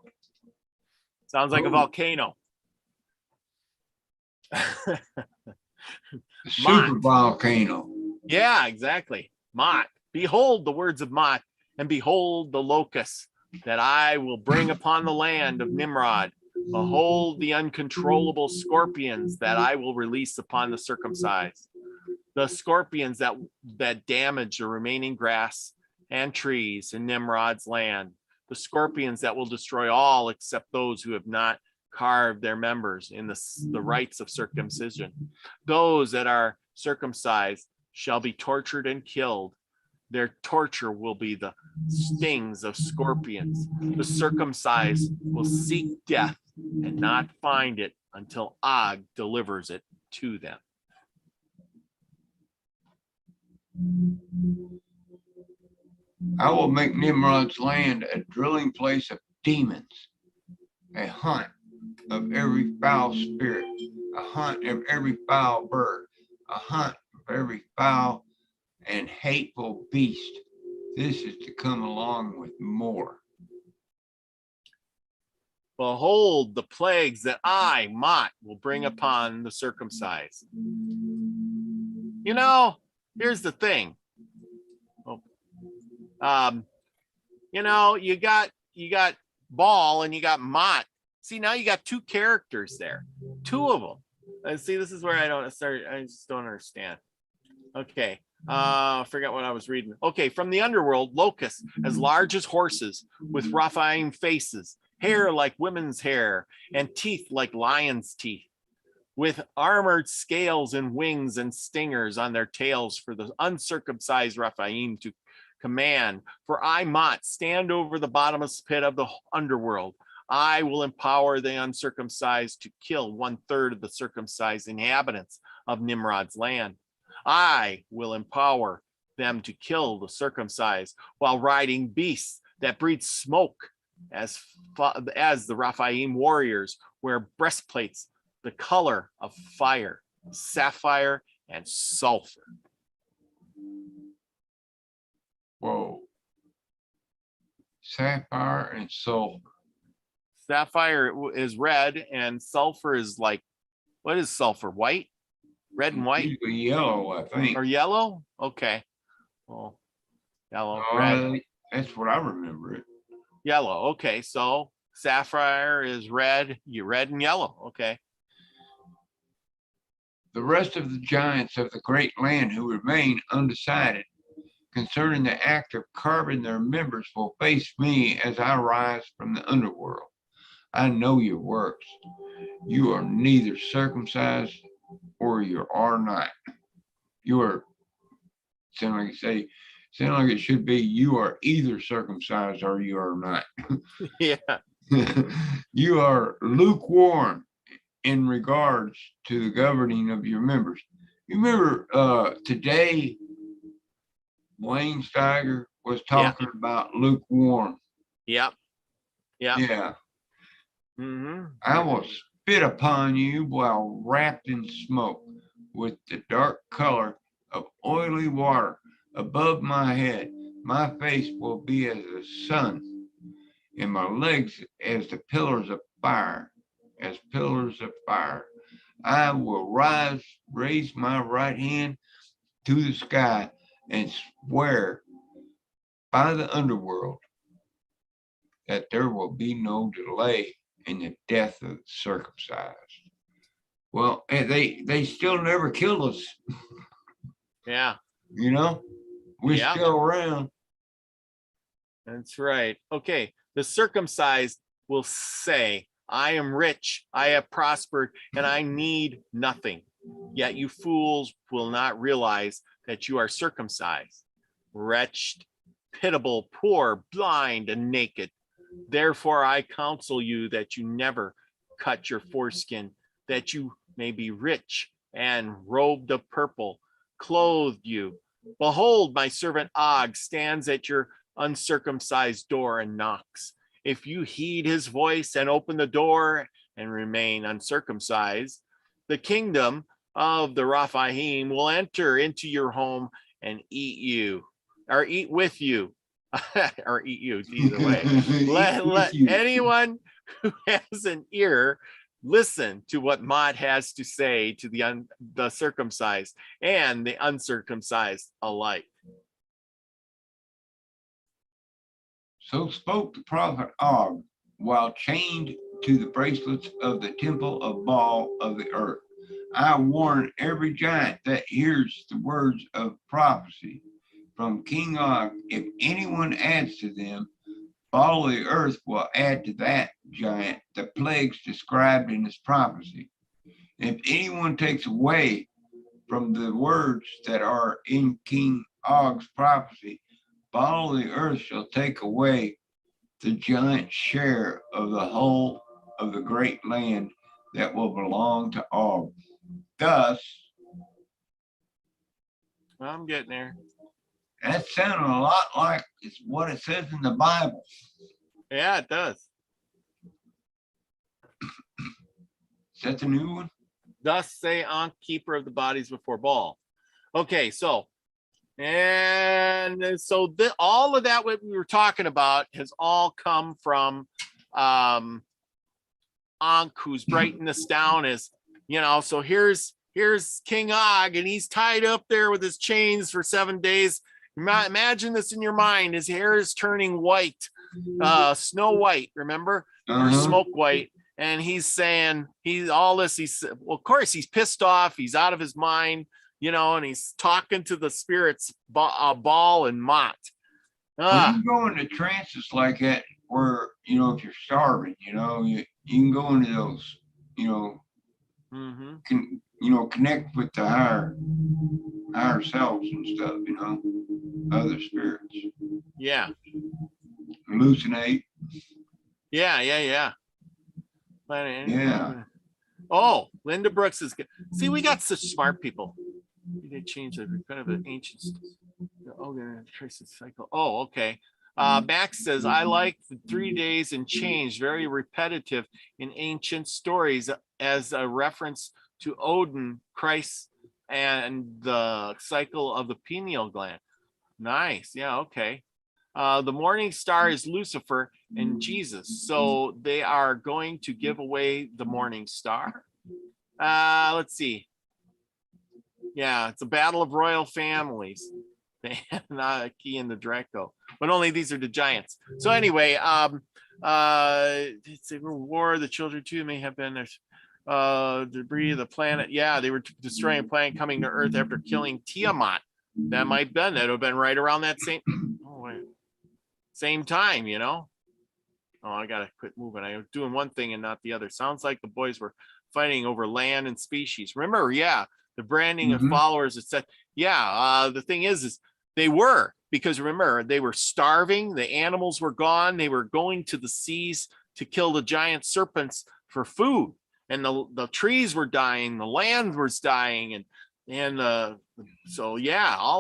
Sounds like a volcano. The super volcano. Yeah, exactly. Mott. Behold the words of Mott, and behold the locusts that I will bring upon the land of Nimrod. Behold the uncontrollable scorpions that I will release upon the circumcised. The scorpions that damage the remaining grass and trees in Nimrod's land. The scorpions that will destroy all except those who have not carved their members in the rites of circumcision. Those that are circumcised shall be tortured and killed. Their torture will be the stings of scorpions. The circumcised will seek death and not find it until Og delivers it to them. I will make Nimrod's land a drilling place of demons, a hunt of every foul spirit, a hunt of every foul bird, a hunt of every foul and hateful beast. This is to come along with more. Behold the plagues that I, Mot, will bring upon the circumcised. You know, here's the thing. You know, you got Ball and you got Mot. See, now you got two characters there, two of them. And see, this is where I just don't understand. Okay. Forget what I was reading. Okay, from the underworld, locusts as large as horses, with Raphaim faces, hair like women's hair, and teeth like lions' teeth, with armored scales and wings and stingers on their tails for the uncircumcised Raphaim to command. For I, Mot, stand over the bottomless pit of the underworld. I will empower the uncircumcised to kill 1/3 of the circumcised inhabitants of Nimrod's land. I will empower them to kill the circumcised while riding beasts that breathe smoke, as the Raphaim warriors wear breastplates the color of fire, sapphire, and sulfur. Whoa. Sapphire and sulfur. Sapphire is red and sulfur is like, what is sulfur? White? Red and white? Usually yellow, I think. Or yellow? Okay. Well, yellow, red. That's what I remember it. Yellow. Okay. So sapphire is red, red and yellow. Okay. The rest of the giants of the great land who remain undecided concerning the act of carving their members will face me as I rise from the underworld. I know your works. You are neither circumcised or you are not. You are, sound like it should be, you are either circumcised or you are not. Yeah. You are lukewarm in regards to the governing of your members. You remember today, Wayne Steiger was talking about lukewarm. Yep. Yep. Yeah. Mm-hmm. I will spit upon you while wrapped in smoke, with the dark color of oily water above my head. My face will be as the sun, and my legs as the pillars of fire, as pillars of fire. I will raise my right hand to the sky and swear by the underworld that there will be no delay in the death of the circumcised. Well, and they still never killed us. Yeah. You know, we're Yeah. still around. That's right. Okay. The circumcised will say, I am rich, I have prospered, and I need nothing. Yet you fools will not realize that you are circumcised, wretched, pitiable, poor, blind, and naked. Therefore, I counsel you that you never cut your foreskin, that you may be rich and robed of purple, clothed you. Behold, my servant Og stands at your uncircumcised door and knocks. If you heed his voice and open the door and remain uncircumcised, the kingdom of the Raphaim will enter into your home and eat you, or eat with you, or eat you, either way. Let anyone who has an ear listen to what Mot has to say to the circumcised and the uncircumcised alike. So spoke the prophet Og while chained to the bracelets of the temple of Baal of the earth. I warn every giant that hears the words of prophecy from King Og. If anyone adds to them, Baal of the earth will add to that giant the plagues described in this prophecy. If anyone takes away from the words that are in King Og's prophecy, Baal of the earth shall take away the giant share of the whole of the great land that will belong to Og. Thus, I'm getting there. that sounded a lot like it's what it says in the Bible. Yeah, it does. Is that the new one? Thus say Ankh, keeper of the bodies before Baal. Okay, so all of that what we were talking about has all come from Ankh, who's writing this down as, so here's King Og, and he's tied up there with his chains for 7 days. Imagine this in your mind. His hair is turning white, snow white, remember? Or smoke white. And he's saying well, of course he's pissed off. He's out of his mind, and he's talking to the spirits, Baal and Mot. When you go into trances like that, where, if you're starving, you can go into those, connect with the higher selves and stuff, other spirits. Yeah. Hallucinate. Yeah. Yeah. Oh, Linda Brooks is good. See, we got such smart people. They changed the kind of an ancient. Oh, gonna trace the cycle. Oh, okay. Max says, I like the 3 days and change, very repetitive in ancient stories as a reference to Odin, Christ, and the cycle of the pineal gland. Nice. Yeah, okay. The morning star is Lucifer and Jesus. So they are going to give away the morning star. Let's see. Yeah, it's a battle of royal families. Not a key in the Draco, but only these are the giants. So anyway, it's a war. The children too may have been debris of the planet. Yeah, they were destroying a planet coming to Earth after killing Tiamat. That might have been. That would have been right around that same time, Oh, I gotta quit moving. I was doing one thing and not the other. Sounds like the boys were fighting over land and species. Remember, the branding of followers. It said, the thing is they were, because remember, they were starving. The animals were gone. They were going to the seas to kill the giant serpents for food, and the trees were dying. The land was dying, and all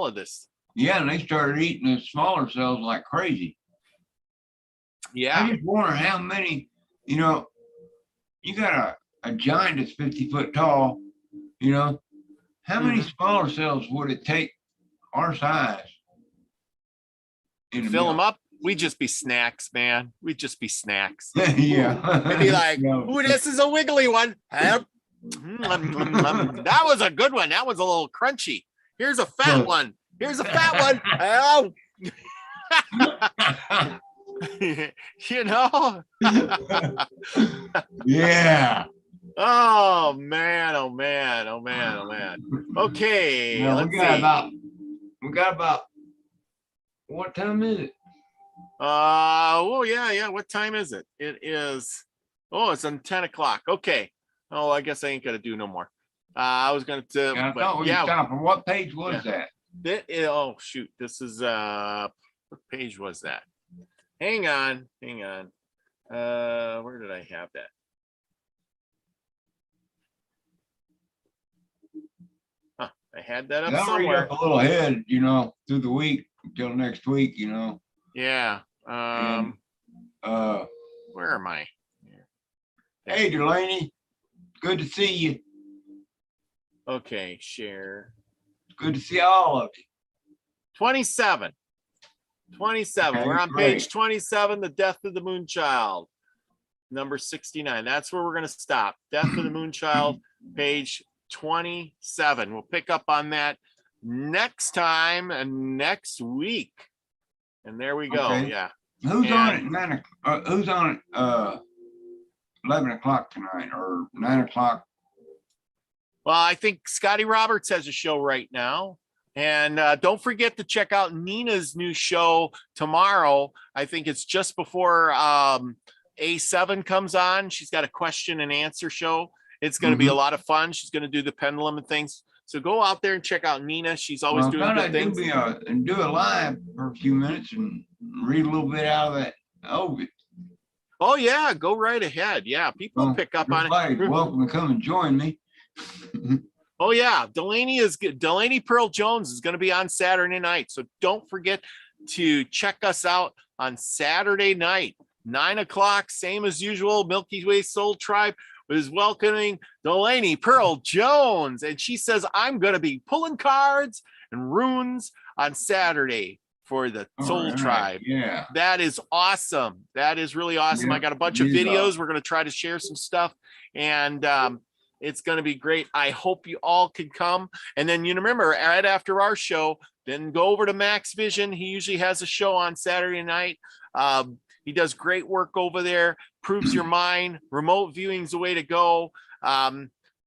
of this. Yeah, and they started eating the smaller cells like crazy. Yeah. I just wonder how many, you got a giant that's 50 foot tall, how many smaller cells would it take our size? Fill them up? We'd just be snacks, man. We'd just be snacks. Yeah. It'd be like, ooh, this is a wiggly one. That was a good one. That was a little crunchy. Here's a fat one. Here's a fat one. Oh. Yeah. Oh man. Okay. We got about what time is it? Yeah. What time is it? It is it's on 10 o'clock. Okay. Oh, I guess I ain't gonna do no more. I was gonna I thought we stopped. On what page was that? Shoot. This is what page was that? Hang on. Where did I have that? I had that up somewhere. Up a little ahead, through the week until next week, Yeah. And, where am I? Hey, Delaney. Good to see you. Okay, share. Good to see all of you. 27. Okay, we're on page 27, The Death of the Moonchild, number 69. That's where we're going to stop. Death of the Moonchild, page 27. We'll pick up on that next time and next week. And there we go. Okay. Yeah. Who's on And- at 9 o'clock? Who's on at 11 o'clock tonight or 9 o'clock? Well, I think Scotty Roberts has a show right now. And don't forget to check out Nina's new show tomorrow. I think it's just before A7 comes on. She's got a question and answer show. It's going to be a lot of fun. She's going to do the pendulum and things. So go out there and check out Nina. She's always Well, doing good I'd things. do a live for a few minutes and read a little bit out of that. Oh, Oh yeah, go right ahead. Yeah, people pick up on it. everybody's welcome to come and join me. Oh yeah, Delaney is good. Delaney Pearl Jones is going to be on Saturday night. So don't forget to check us out on Saturday night, 9 o'clock, same as usual. Milky Way Soul Tribe is welcoming Delaney Pearl Jones. And she says, I'm going to be pulling cards and runes on Saturday for the Soul All right, Tribe. Yeah. That is awesome. That is really awesome. Yeah, I got a bunch it of is videos. awesome. We're going to try to share some stuff, and it's going to be great. I hope you all can come. And then, you remember, right after our show, then go over to Max Vision. He usually has a show on Saturday night. He does great work over there, proves your mind. Remote viewing's the way to go.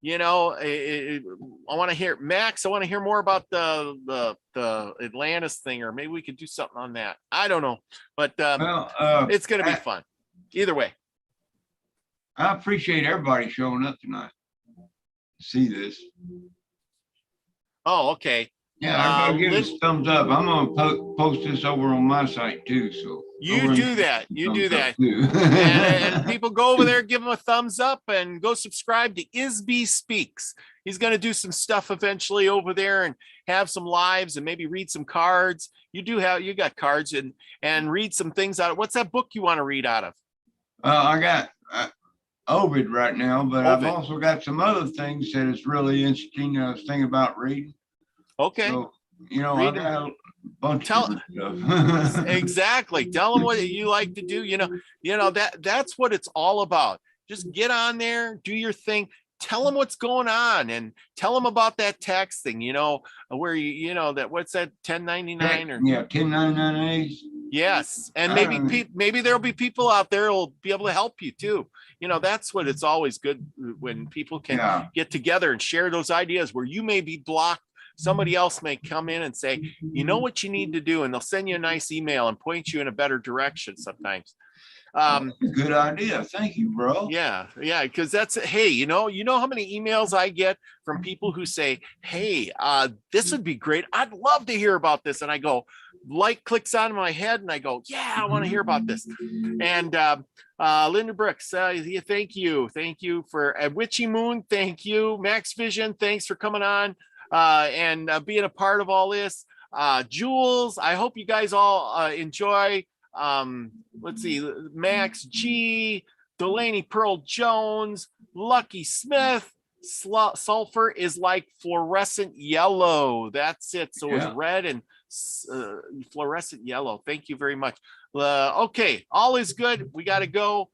You know, I want to hear, Max, I want to hear more about the Atlantis thing, or maybe we could do something on that. I don't know, but Well, it's going to be fun. Either way. I appreciate everybody showing up tonight to see this. Oh, okay. Yeah, everybody give us a thumbs up. I'm gonna post this over on my site too. So You do that. You do that. And And people go over there, give him a thumbs up, and go subscribe to Isby Speaks. He's going to do some stuff eventually over there and have some lives and maybe read some cards. You got cards and read some things out of. What's that book you want to read out of? I got Ovid right now, but I've Ovid. also got some other things that is really interesting. I was thinking about reading. Okay. So, you know, Read I got a bunch Tell- of stuff. Exactly. Tell them what you like to do. You know, that's what it's all about. Just get on there, do your thing. Tell them what's going on and tell them about that tax thing, you know, where you know that what's that 1099 or Yeah, 1099As. yes. And maybe there'll be people out there who'll be able to help you too. You know, that's what it's always good when people can Yeah. get together and share those ideas where you may be blocked. Somebody else may come in and say, you know what you need to do, and they'll send you a nice email and point you in a better direction sometimes. Good idea. Thank you, bro. Yeah, because that's hey, you know how many emails I get from people who say, hey, this would be great. I'd love to hear about this. And I go, light clicks on my head, and I go, yeah, I want to hear about this. And Linda Brooks, yeah, thank you for Witchy Moon, thank you. Max Vision, thanks for coming on and being a part of all this. Jules, I hope you guys all enjoy. Let's see, Max G, Delaney Pearl Jones, Lucky Smith. Sulfur is like fluorescent yellow. That's it. So it's red and fluorescent yellow. Thank you very much. Okay, all is good. We got to go.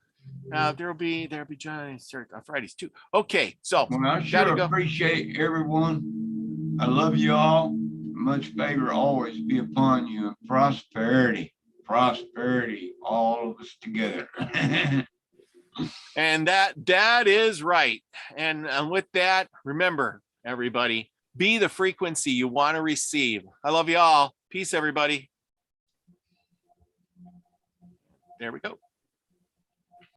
There'll be Johnny Fridays too. Okay, so Well, I sure appreciate everyone. I love you all. Much favor always be upon you. Prosperity, all of us together. And that is right. And with that, remember, everybody, be the frequency you want to receive. I love you all. Peace, everybody. There we go.